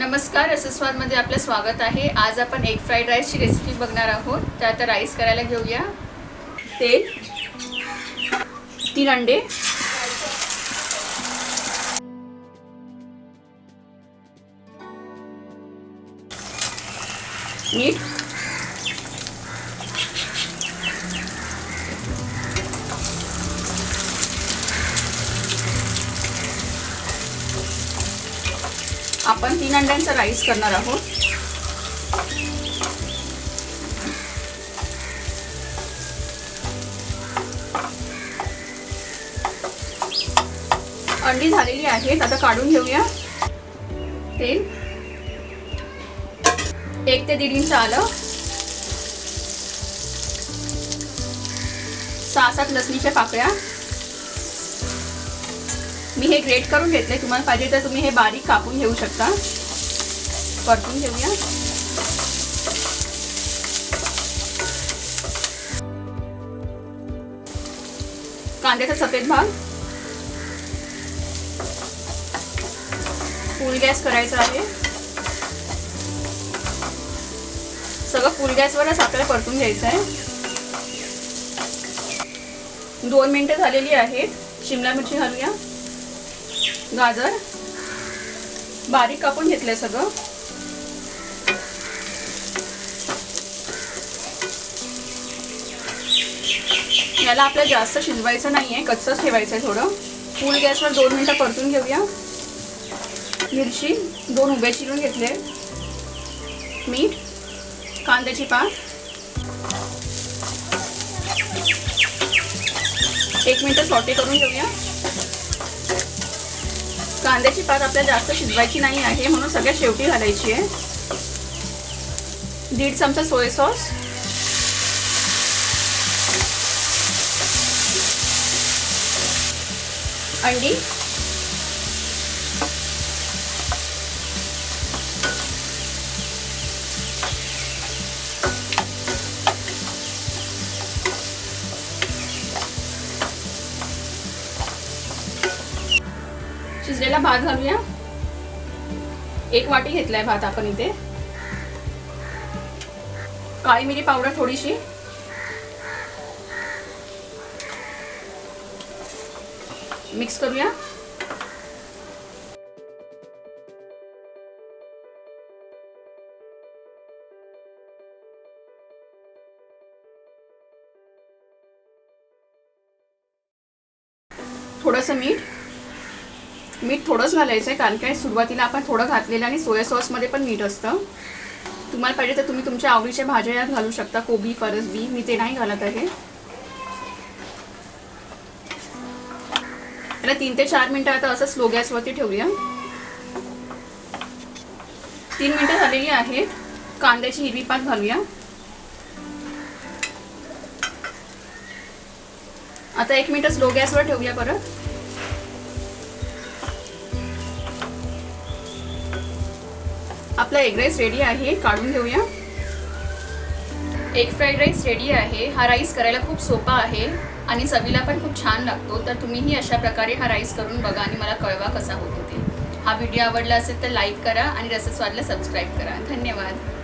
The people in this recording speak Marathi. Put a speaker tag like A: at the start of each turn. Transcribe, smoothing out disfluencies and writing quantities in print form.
A: नमस्कार, रसस्वादमध्ये आपलं स्वागत आहे। आज आपण एग फ्राईड राईसची रेसिपी बघणार आहोत। तर आता राईस करायला घेऊया। तेल, 3 अंडे, मीठ, आपण 3 अंड्यांचा राईस करणार आहोत। अंडी झालेली आहेत, आता काढून घेऊया। तेल, 1 ते 1.5 इंच आलं, 6-7 लसणीच्या पाकळ्या। मी हे ग्रेट करून घेतले, तुम्हाला पाहिजे तर तुम्ही हे बारीक कापून घेऊ शकता। परतून घेऊया। कांद्याचा सफेद भाग, फुल गॅस करायचा आहे। सगळं फुल गॅसवरच आपल्याला परतून घ्यायचं आहे। 2 मिनिटं झालेली आहेत। शिमला मिरची घालूया, गाजर बारीक कापून घेतलंय सगळं। याला आपल्याला जास्त शिजवायचं नाहीये, कच्चंच ठेवायचं आहे थोडं। फुल गॅसवर 2 मिनिटं परतून घेऊया। मिरची 2 उभे चिरून घेतले, मीठ, कांद्याची पात, 1 मिनिट सॉटे करून घेऊया। कांद्याची पात आपल्याला जास्त शिजवायची नाही आहे, म्हणून सगळ्यात शेवटी घालायची आहे। 1.5 चमचा सोया सॉस, अंडी, शिजलेला भात घालूया। 1 वाटी घेतलाय भात आपण इथे। काळी मिरी पावडर थोडीशी, मिक्स करूया। थोडंसं मीठ थोडंच घालायचं आहे, कारण काय सुरुवातीला आपण थोडं घातलेलं आणि सोया सॉसमध्ये पण मीठ असतं। तुम्हाला पाहिजे तर तुम्ही तुमच्या आवडीच्या भाज्या यात घालू शकता, कोबी, फरसबी, मी ते नाही घालत आहे। त्याला 3 ते 4 मिनिटं आता असं स्लो गॅसवरती ठेवूया। 3 मिनिटं झालेली आहेत। कांद्याची हिरवी पात घालूया। आता 1 मिनिट स्लो गॅसवर ठेवूया परत। आपला एग राईस रेडी आहे, काढून घेऊया। एग फ्राईड राईस रेडी आहे। हा राईस करायला खूप सोपा आहे आणि चवीला पण खूप छान लागतो। तर तुम्हीही अशा प्रकारे हा राईस करून बघा आणि मला कळवा कसा होतो ते। हा व्हिडिओ आवडला असेल तर लाईक करा आणि रसस्वादला सबस्क्राईब करा। धन्यवाद।